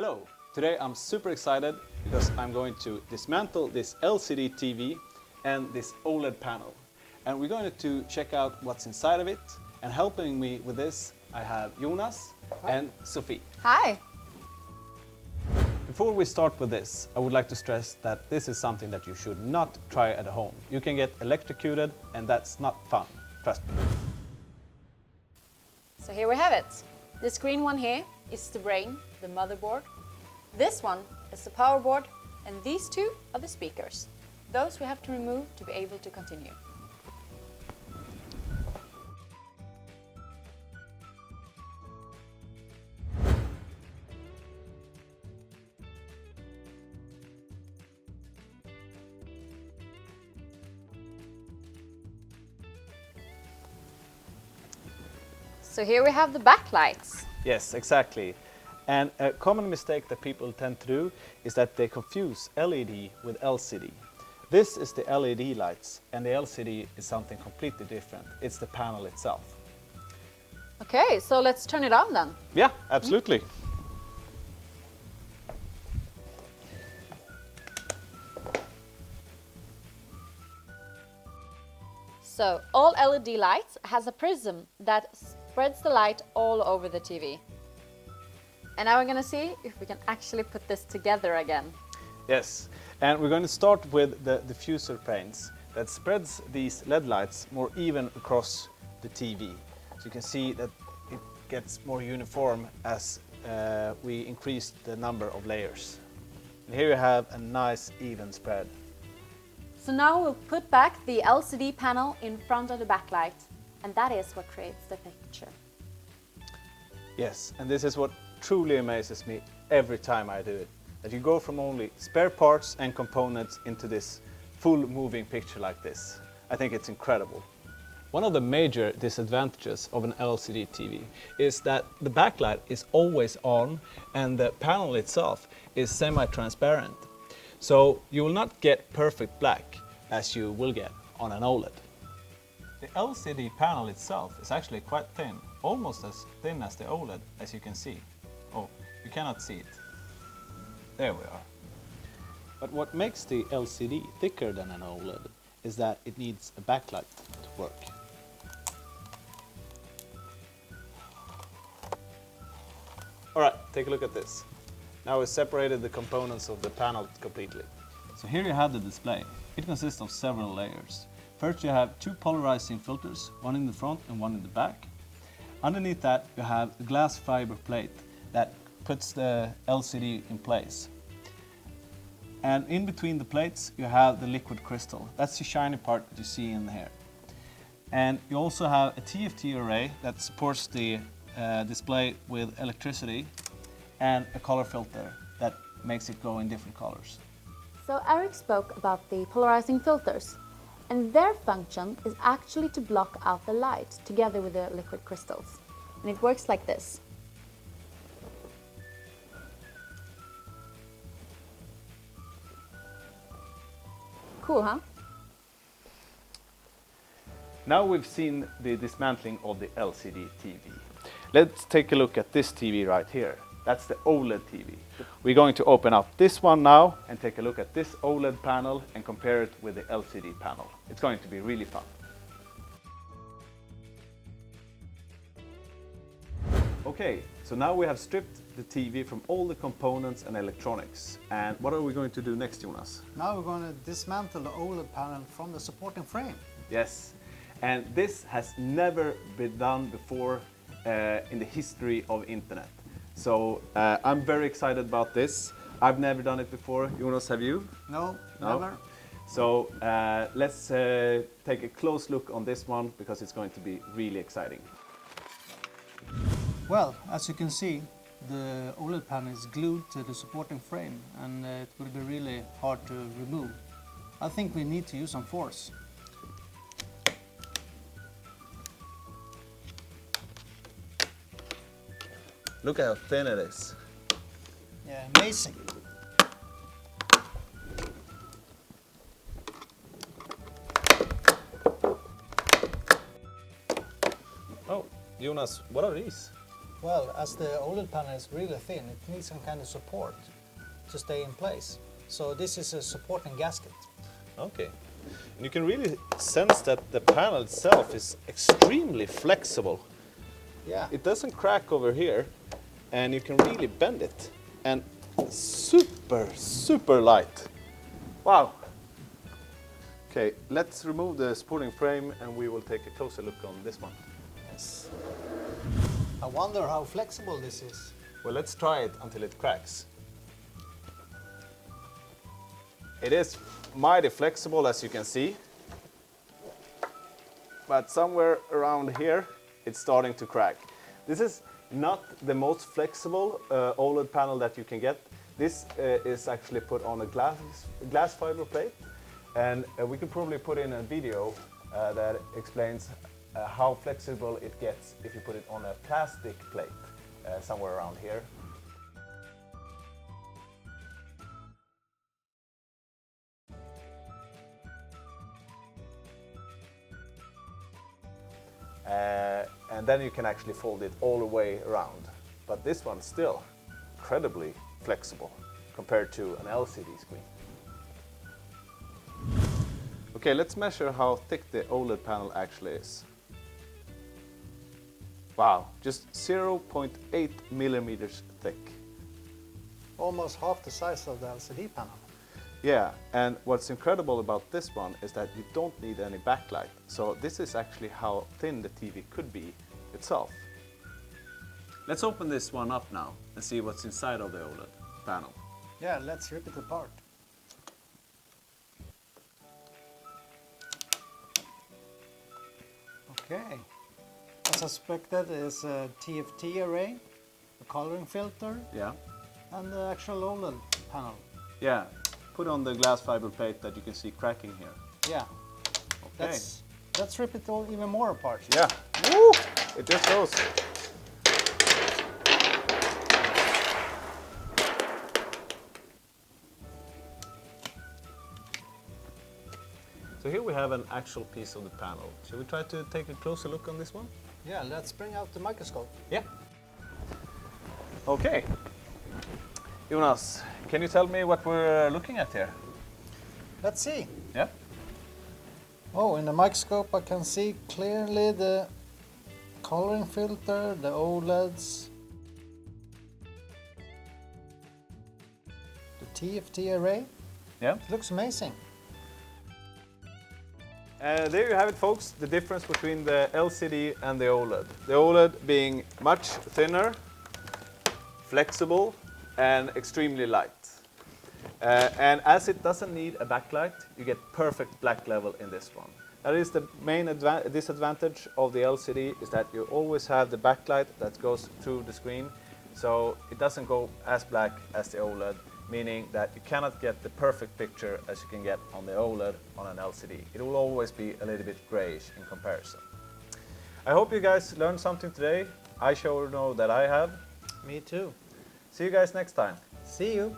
Hello! Today I'm super excited because I'm going to dismantle this LCD TV and this OLED panel. And we're going to check out what's inside of it. And helping me with this, I have Jonas and Sofie. Hi! Before we start with this, I would like to stress that this is something that you should not try at home. You can get electrocuted and that's not fun, trust me. So here we have it. This green one here is the brain, the motherboard. This one is the power board, and these two are the speakers. Those we have to remove to be able to continue. So here we have the backlights. Yes, exactly. And a common mistake that people tend to do is that they confuse LED with LCD. This is the LED lights, and the LCD is something completely different. It's the panel itself. Okay, so let's turn it on then. Yeah, absolutely. So all LED lights has a prism that spreads the light all over the TV. And now we're going to see if we can actually put this together again. Yes, and we're going to start with the diffuser panes that spreads these LED lights more even across the TV. So you can see that it gets more uniform as we increase the number of layers. And here you have a nice even spread. So now we'll put back the LCD panel in front of the backlight, and that is what creates the picture. Yes, and this is what truly amazes me every time I do it. That you go from only spare parts and components into this full moving picture like this. I think it's incredible. One of the major disadvantages of an LCD TV is that the backlight is always on and the panel itself is semi-transparent. So you will not get perfect black as you will get on an OLED. The LCD panel itself is actually quite thin, almost as thin as the OLED, as you can see. Oh, you cannot see it. There we are. But what makes the LCD thicker than an OLED is that it needs a backlight to work. Alright, take a look at this. Now we've separated the components of the panel completely. So here you have the display. It consists of several layers. First you have two polarizing filters, one in the front and one in the back. Underneath that you have a glass fiber plate that puts the LCD in place. And in between the plates you have the liquid crystal. That's the shiny part that you see in here. And you also have a TFT array that supports the display with electricity and a color filter that makes it go in different colors. So Erik spoke about the polarizing filters, and their function is actually to block out the light together with the liquid crystals. And it works like this. Cool, huh? Now we've seen the dismantling of the LCD TV. Let's take a look at this TV right here. That's the OLED TV. We're going to open up this one now and take a look at this OLED panel and compare it with the LCD panel. It's going to be really fun. Okay, so now we have stripped the TV from all the components and electronics. And what are we going to do next, Jonas? Now we're going to dismantle the OLED panel from the supporting frame. Yes, and this has never been done before in the history of internet. So I'm very excited about this. I've never done it before. Jonas, have you? No, No? never. So let's take a close look on this one because it's going to be really exciting. Well, as you can see, the OLED panel is glued to the supporting frame, and it will be really hard to remove. I think we need to use some force. Look how thin it is. Yeah, amazing. Oh, Jonas, what are these? Well, as the OLED panel is really thin, it needs some kind of support to stay in place. So this is a supporting gasket. Okay. And you can really sense that the panel itself is extremely flexible. Yeah. It doesn't crack over here, and you can really bend it. And super, super light. Wow. Okay, let's remove the supporting frame and we will take a closer look on this one. Yes. I wonder how flexible this is. Well, let's try it until it cracks. It is mighty flexible, as you can see. But somewhere around here, it's starting to crack. This is not the most flexible OLED panel that you can get. This is actually put on a glass fiber plate. And we could probably put in a video that explains how flexible it gets if you put it on a plastic plate somewhere around here. And then you can actually fold it all the way around. But this one's still incredibly flexible compared to an LCD screen. Okay, let's measure how thick the OLED panel actually is. Wow, just 0.8 millimeters thick. Almost half the size of the LCD panel. Yeah, and what's incredible about this one is that you don't need any backlight. So this is actually how thin the TV could be itself. Let's open this one up now and see what's inside of the OLED panel. Yeah, let's rip it apart. Okay. As suspected is a TFT array, a coloring filter, Yeah. and the actual OLED panel. Yeah, put on the glass fiber plate that you can see cracking here. Yeah. Okay. Let's rip it all even more apart. Yeah. Woo! It just goes. So here we have an actual piece of the panel. Shall we try to take a closer look on this one? Yeah, let's bring out the microscope. Yeah. Okay. Jonas, can you tell me what we're looking at here? Let's see. Yeah. Oh, in the microscope I can see clearly the coloring filter, the OLEDs, the TFT array. Yeah. It looks amazing. There you have it, folks, the difference between the LCD and the OLED. The OLED being much thinner, flexible, and extremely light. And as it doesn't need a backlight, you get perfect black level in this one. That is the main disadvantage of the LCD, is that you always have the backlight that goes through the screen, so it doesn't go as black as the OLED, meaning that you cannot get the perfect picture as you can get on the OLED on an LCD. It will always be a little bit grayish in comparison. I hope you guys learned something today. I sure know that I have. Me too. See you guys next time. See you.